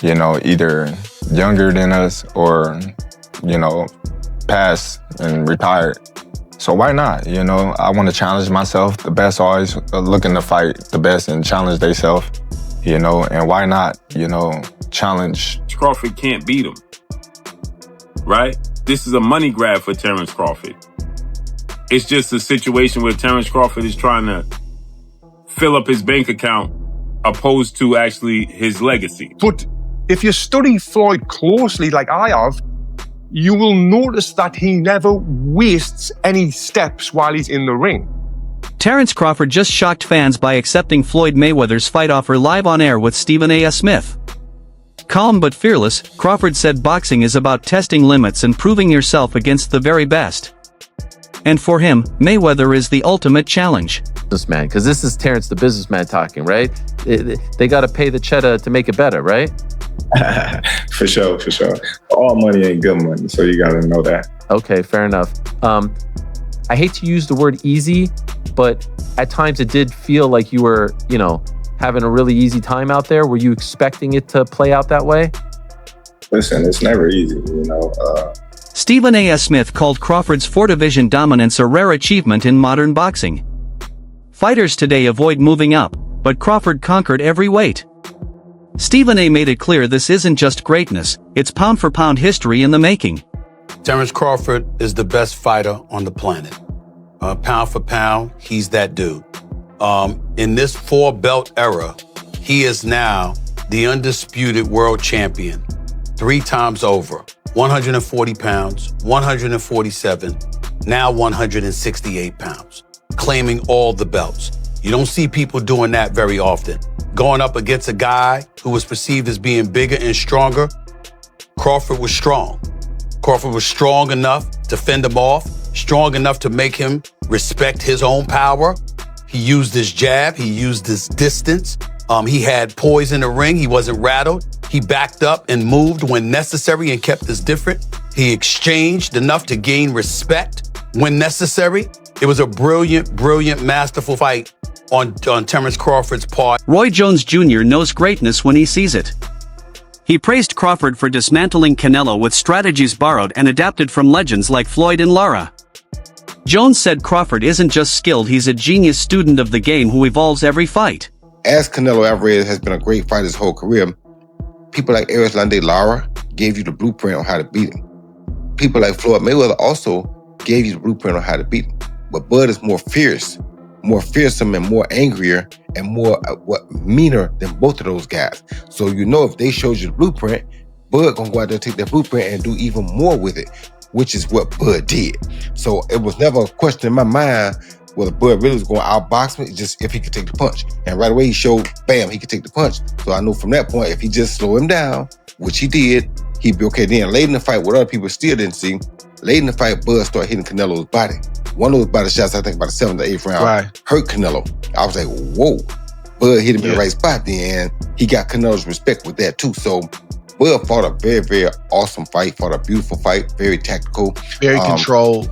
you know, either younger than us or, you know, passed and retired. So why not? You know, I want to challenge myself. The best always looking to fight the best and challenge themselves, you know, and why not, you know, challenge. Crawford can't beat him, right? This is a money grab for Terence Crawford. It's just a situation where Terence Crawford is trying to fill up his bank account opposed to actually his legacy. But if you study Floyd closely, like I have, you will notice that he never wastes any steps while he's in the ring. Terence Crawford just shocked fans by accepting Floyd Mayweather's fight offer live on air with Stephen A. Smith. Calm but fearless, Crawford said boxing is about testing limits and proving yourself against the very best. And for him, Mayweather is the ultimate challenge. Businessman, because this is Terence the businessman talking, right? They got to pay the cheddar to make it better, right? For sure. All money ain't good money, so you gotta know that. Okay, fair enough. I hate to use the word easy, but at times it did feel like you were, you know, having a really easy time out there. Were you expecting it to play out that way? Listen, it's never easy, you know. Stephen A. Smith called Crawford's four-division dominance a rare achievement in modern boxing. Fighters today avoid moving up, but Crawford conquered every weight. Stephen A. made it clear this isn't just greatness, it's pound-for-pound history in the making. Terence Crawford is the best fighter on the planet. Pound for pound, he's that dude. In this four-belt era, he is now the undisputed world champion 3 times over. 140 pounds, 147, now 168 pounds, claiming all the belts. You don't see people doing that very often. Going up against a guy who was perceived as being bigger and stronger, Crawford was strong. Crawford was strong enough to fend him off, strong enough to make him respect his own power. He used his jab, he used his distance. He had poise in the ring, he wasn't rattled. He backed up and moved when necessary and kept us different. He exchanged enough to gain respect when necessary. It was a brilliant, masterful fight on Terence Crawford's part. Roy Jones Jr. knows greatness when he sees it. He praised Crawford for dismantling Canelo with strategies borrowed and adapted from legends like Floyd and Lara. Jones said Crawford isn't just skilled, he's a genius student of the game who evolves every fight. As Canelo Alvarez has been a great fighter his whole career, people like Erislandy Lara gave you the blueprint on how to beat him. People like Floyd Mayweather also gave you the blueprint on how to beat him. But Bud is more fierce, more fearsome and more angrier and more meaner than both of those guys. So you know if they showed you the blueprint, Bud gonna go out there and take that blueprint and do even more with it, which is what Bud did. So it was never a question in my mind whether Bud really was going to outbox me, just if he could take the punch. And right away he showed, bam, he could take the punch. So I know from that point, if he just slow him down, which he did, he'd be okay. Then late in the fight, what other people still didn't see, late in the fight, Bud started hitting Canelo's body. One of those body shots, I think about the 7th or 8th round, hurt Canelo. I was like, whoa. Bud hit him in the right spot then. He got Canelo's respect with that too. So Bud fought a very, very awesome fight, fought a beautiful fight, very tactical. Very controlled.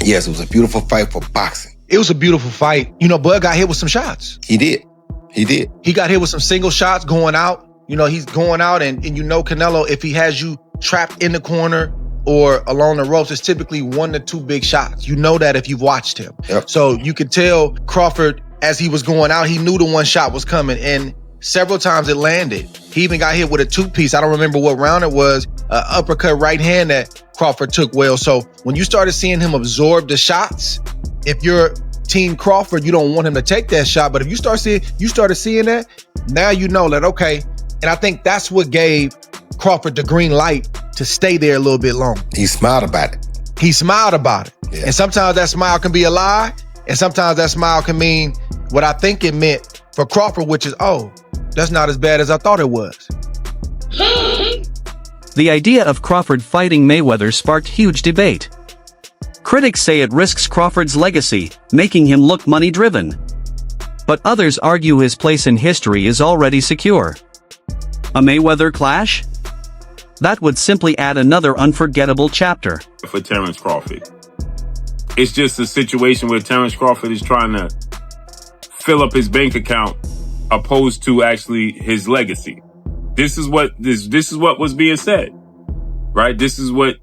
Yes, it was a beautiful fight for boxing. It was a beautiful fight. You know, Bud got hit with some shots. He did. He got hit with some single shots going out. You know, he's going out and you know Canelo, if he has you trapped in the corner or along the ropes, it's typically 1 to 2 big shots. You know that if you've watched him. Yep. So you could tell Crawford, as he was going out, he knew the one shot was coming, and several times it landed. He even got hit with a 2-piece. I don't remember what round it was, uppercut right hand that Crawford took well. So when you started seeing him absorb the shots, if you're Team Crawford, you don't want him to take that shot. But if you started seeing that, now you know that, okay. And I think that's what gave Crawford the green light to stay there a little bit longer. He smiled about it. Yeah. And sometimes that smile can be a lie. And sometimes that smile can mean what I think it meant for Crawford, which is, oh, that's not as bad as I thought it was. The idea of Crawford fighting Mayweather sparked huge debate. Critics say it risks Crawford's legacy, making him look money-driven. But others argue his place in history is already secure. A Mayweather clash? That would simply add another unforgettable chapter. For Terence Crawford. It's just a situation where Terence Crawford is trying to fill up his bank account opposed to actually his legacy. This is what was being said, right? This is what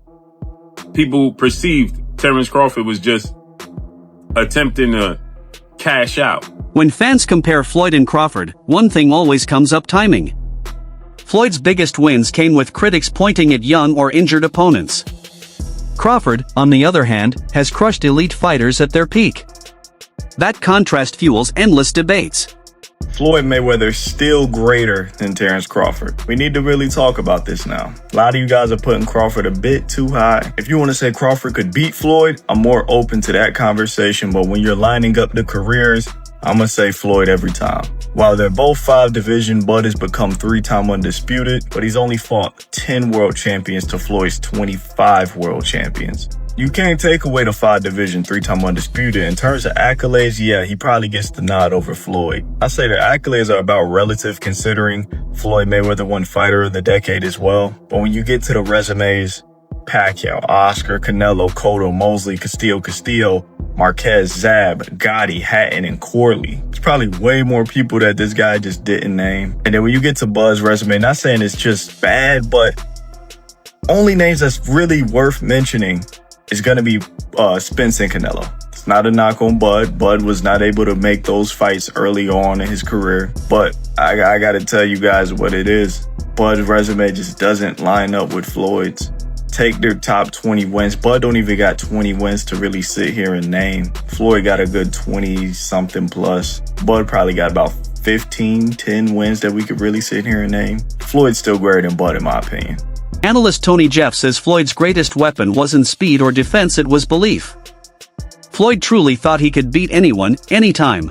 people perceived. Terence Crawford was just attempting to cash out. When fans compare Floyd and Crawford, one thing always comes up: timing. Floyd's biggest wins came with critics pointing at young or injured opponents. Crawford, on the other hand, has crushed elite fighters at their peak. That contrast fuels endless debates. Floyd Mayweather is still greater than Terence Crawford. We need to really talk about this now. A lot of you guys are putting Crawford a bit too high. If you want to say Crawford could beat Floyd, I'm more open to that conversation, but when you're lining up the careers, I'm going to say Floyd every time. While they're both 5 division, Bud has become 3-time undisputed, but he's only fought 10 world champions to Floyd's 25 world champions. You can't take away the 5 division, 3-time undisputed. In terms of accolades, yeah, he probably gets the nod over Floyd. I say the accolades are about relative, considering Floyd Mayweather won Fighter of the Decade as well. But when you get to the resumes, Pacquiao, Oscar, Canelo, Cotto, Mosley, Castillo, Marquez, Zab, Gotti, Hatton, and Corley. There's probably way more people that this guy just didn't name. And then when you get to Bud's resume, not saying it's just bad, but only names that's really worth mentioning is going to be Spence and Canelo. It's not a knock on Bud. Bud was not able to make those fights early on in his career. But I got to tell you guys what it is. Bud's resume just doesn't line up with Floyd's. Take their top 20 wins. Bud don't even got 20 wins to really sit here and name. Floyd got a good 20-something plus. Bud probably got about 10 wins that we could really sit here and name. Floyd's still greater than Bud, in my opinion. Analyst Tony Jeff says Floyd's greatest weapon wasn't speed or defense, it was belief. Floyd truly thought he could beat anyone, anytime.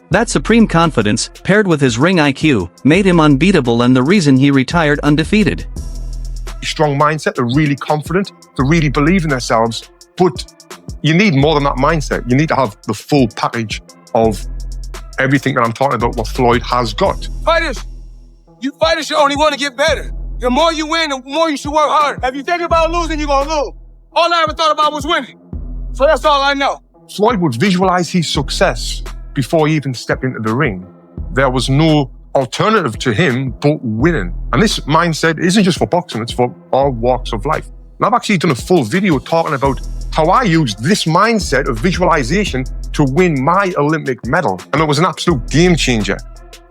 That supreme confidence, paired with his ring IQ, made him unbeatable and the reason he retired undefeated. Strong mindset, they're really confident, they really believe in themselves, but you need more than that mindset. You need to have the full package of everything that I'm talking about, what Floyd has got. Fighters should only want to get better. The more you win, the more you should work hard. If you think about losing, you're going to lose. All I ever thought about was winning. So that's all I know. Floyd would visualize his success before he even stepped into the ring. There was no alternative to him but winning. And this mindset isn't just for boxing, it's for all walks of life. And I've actually done a full video talking about how I used this mindset of visualization to win my Olympic medal. And it was an absolute game changer.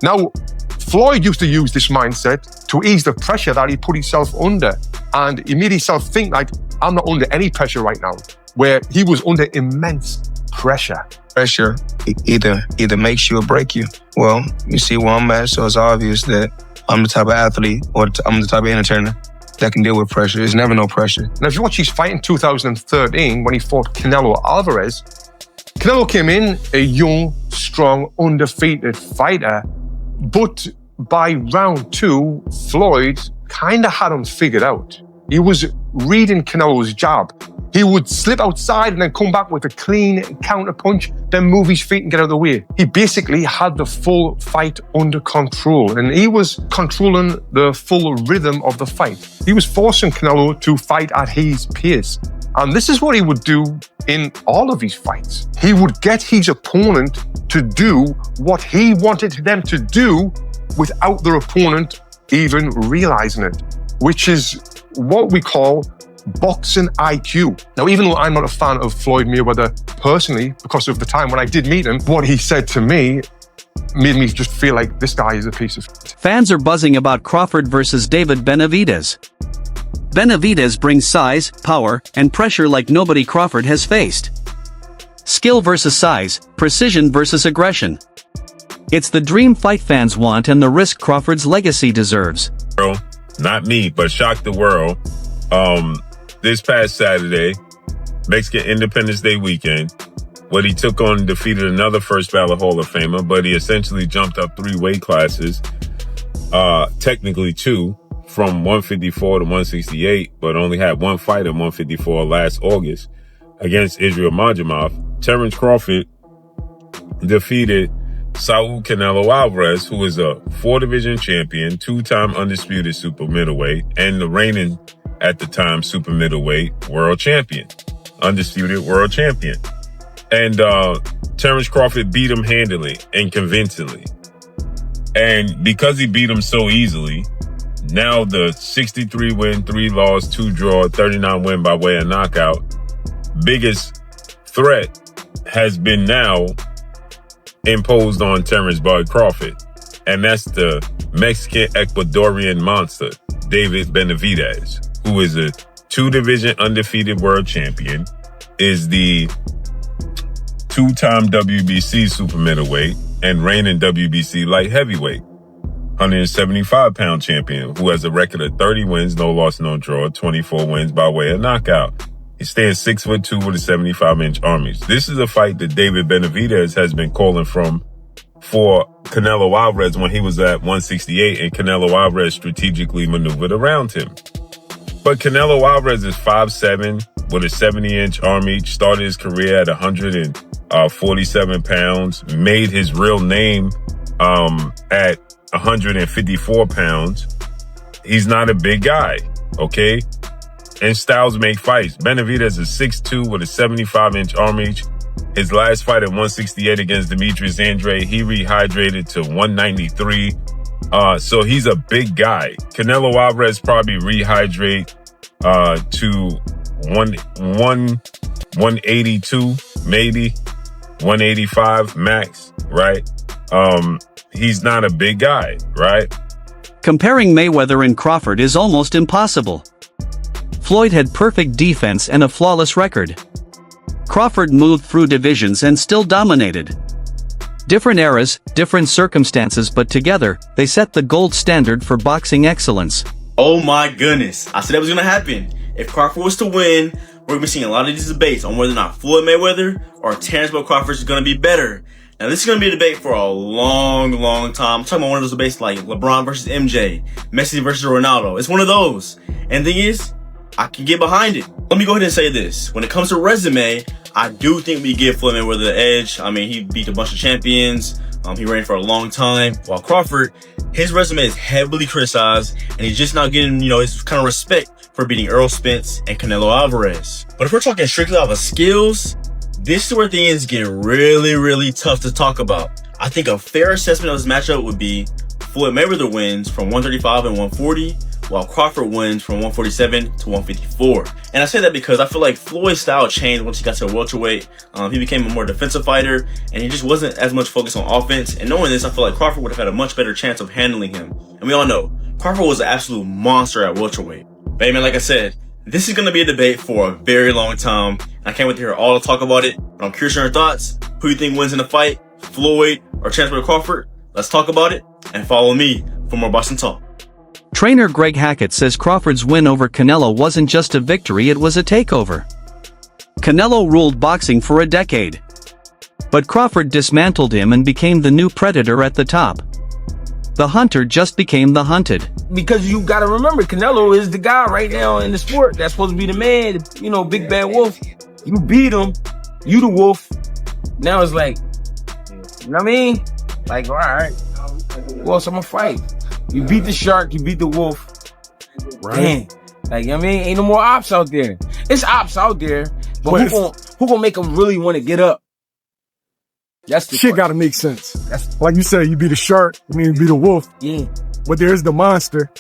Now, Floyd used to use this mindset to ease the pressure that he put himself under. And he made himself think like, I'm not under any pressure right now, where he was under immense pressure. Pressure either makes you or break you. Well, you see where I'm at, so it's obvious that I'm the type of athlete or I'm the type of entertainer that can deal with pressure. There's never no pressure. Now, if you watch his fight in 2013 when he fought Canelo Alvarez, Canelo came in a young, strong, undefeated fighter, but by round 2, Floyd kind of had him figured out. He was reading Canelo's jab. He would slip outside and then come back with a clean counter punch, then move his feet and get out of the way. He basically had the full fight under control, and he was controlling the full rhythm of the fight. He was forcing Canelo to fight at his pace. And this is what he would do in all of his fights. He would get his opponent to do what he wanted them to do without their opponent even realizing it, which is what we call boxing IQ. Now, even though I'm not a fan of Floyd Mayweather personally, because of the time when I did meet him, what he said to me made me just feel like this guy is a piece of shit. Fans are buzzing about Crawford versus David Benavidez. Benavidez brings size, power, and pressure like nobody Crawford has faced. Skill versus size, precision versus aggression. It's the dream fight fans want and the risk Crawford's legacy deserves. Not me, but shocked the world. This past Saturday, Mexican Independence Day weekend, what he took on defeated another first ballot Hall of Famer, but he essentially jumped up 3 weight classes, technically 2, from 154 to 168, but only had 1 fight at 154 last August against Israel Madrimov. Terence Crawford defeated Saul Canelo Alvarez, who is a 4-division champion, 2-time undisputed super middleweight, and the reigning, at the time, super middleweight world champion, undisputed world champion. And Terence Crawford beat him handily and convincingly. And because he beat him so easily, now the 63 win, 3 loss, 2 draw, 39 win by way of knockout, biggest threat has been now imposed on Terence Bud Crawford. And that's the Mexican Ecuadorian monster, David Benavidez, who is a 2-division undefeated world champion, is the 2-time WBC super middleweight and reigning WBC light heavyweight, 175-pound champion, who has a record of 30 wins, no loss, no draw, 24 wins by way of knockout. He stands 6'2" with a 75-inch arm reach. This is a fight that David Benavidez has been calling for Canelo Alvarez when he was at 168, and Canelo Alvarez strategically maneuvered around him. But Canelo Alvarez is 5'7", with a 70-inch arm reach, started his career at 147 pounds, made his real name at 154 pounds. He's not a big guy, okay? And styles make fights. Benavidez is 6'2" with a 75-inch arm reach. His last fight at 168 against Demetrius Andrade, he rehydrated to 193. So he's a big guy. Canelo Alvarez probably rehydrate to 182, maybe 185 max, right? He's not a big guy, right? Comparing Mayweather and Crawford is almost impossible. Floyd had perfect defense and a flawless record. Crawford moved through divisions and still dominated. Different eras, different circumstances, but together, they set the gold standard for boxing excellence. Oh my goodness. I said that was going to happen. If Crawford was to win, we're going to be seeing a lot of these debates on whether or not Floyd Mayweather or Terence Crawford is going to be better. Now, this is going to be a debate for a long, long time. I'm talking about one of those debates like LeBron versus MJ, Messi versus Ronaldo. It's one of those. And the thing is, I can get behind it. Let me go ahead and say this. When it comes to resume, I do think we give Floyd Mayweather the edge. I mean, he beat a bunch of champions. He reigned for a long time. While Crawford, his resume is heavily criticized, and he's just not getting, his kind of respect for beating Earl Spence and Canelo Alvarez. But if we're talking strictly off of skills, this is where things get really, really tough to talk about. I think a fair assessment of this matchup would be Floyd Mayweather wins from 135 and 140, while Crawford wins from 147 to 154. And I say that because I feel like Floyd's style changed once he got to welterweight. He became a more defensive fighter, and he just wasn't as much focused on offense. And knowing this, I feel like Crawford would have had a much better chance of handling him. And we all know, Crawford was an absolute monster at welterweight. But hey man, like I said, this is going to be a debate for a very long time. I can't wait to hear all the talk about it. But I'm curious on your thoughts. Who do you think wins in the fight? Floyd or Terence Crawford? Let's talk about it, and follow me for more boxing talk. Trainer Greg Hackett says Crawford's win over Canelo wasn't just a victory, it was a takeover. Canelo ruled boxing for a decade. But Crawford dismantled him and became the new predator at the top. The hunter just became the hunted. Because you gotta remember, Canelo is the guy right now in the sport that's supposed to be the man, big bad wolf. You beat him, you the wolf. Now it's like, you know what I mean? Like, all right, who else I'm gonna fight? You beat the shark, you beat the wolf. Right. Damn. Like, ain't no more ops out there. It's ops out there, but who gonna make them really want to get up? That's the shit gotta make sense. Like you said, you beat a shark, you beat a wolf. Yeah. But there's the monster.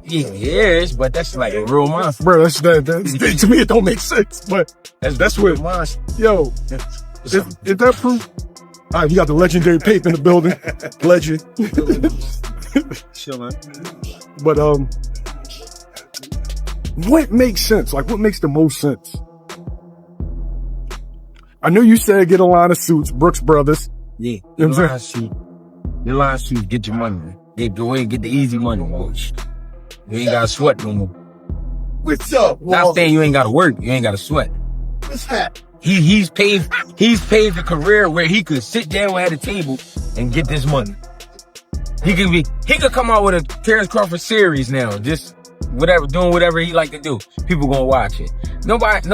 Yeah, yes, but that's like a real monster. Bro, that's to me it don't make sense, but that's what monster. Yo, is that proof? All right, you got the legendary Pape in the building. Legend. Chill, man. But what makes sense? Like, what makes the most sense? I know you said get a line of suits, Brooks Brothers. Yeah, you know what I'm saying? Your line of suits, get your money, man. Go ahead and get the easy money, boys. You ain't gotta sweat no more. What's up, Wall? Not saying you ain't gotta work, you ain't gotta sweat. What's that? He's paved a career where he could sit down at a table and get this money. He could come out with a Terence Crawford series now, just doing whatever he like to do. People gonna watch it. Nobody,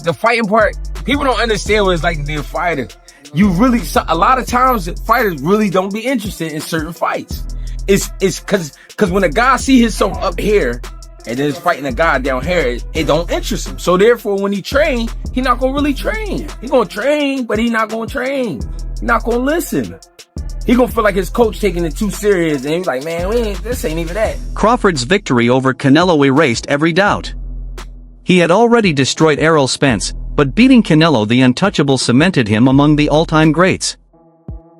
the fighting part, people don't understand what it's like to be a fighter. A lot of times fighters really don't be interested in certain fights. It's cause when a guy see himself up here and then is fighting a guy down here, it don't interest him. So therefore, when he train, he not gonna really train. He gonna train, but he not gonna train. He not gonna listen. he gonna feel like his coach taking it too serious, and he's like, man, this ain't even that. Crawford's victory over Canelo erased every doubt. He had already destroyed Errol Spence, but beating Canelo the Untouchable cemented him among the all-time greats.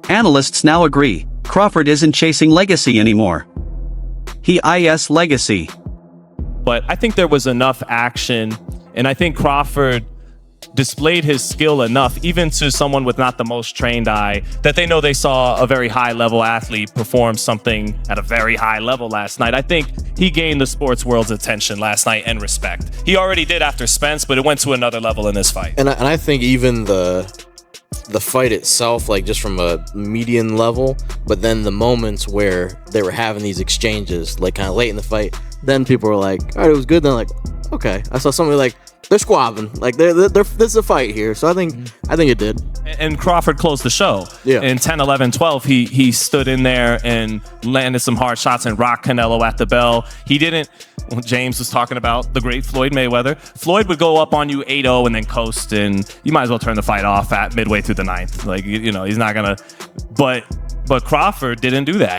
Analysts now agree, Crawford isn't chasing legacy anymore. He is legacy. But I think there was enough action, and I think Crawford displayed his skill enough, even to someone with not the most trained eye, that they know they saw a very high-level athlete perform something at a very high level last night. I think he gained the sports world's attention last night and respect. He already did after Spence, but it went to another level in this fight. And I think even the fight itself, like just from a median level, but then the moments where they were having these exchanges, like kind of late in the fight, then people were like, all right, it was good. Then like, okay, I saw somebody like, they're squabbing, like they're this is a fight here. So I think it did. And Crawford closed the show. Yeah. In 10, 11, 12, he stood in there and landed some hard shots and rocked Canelo at the bell. He didn't. Well, James was talking about the great Floyd Mayweather. Floyd would go up on you 8-0 and then coast, and you might as well turn the fight off at midway through the ninth. Like, you know, he's not gonna. But Crawford didn't do that.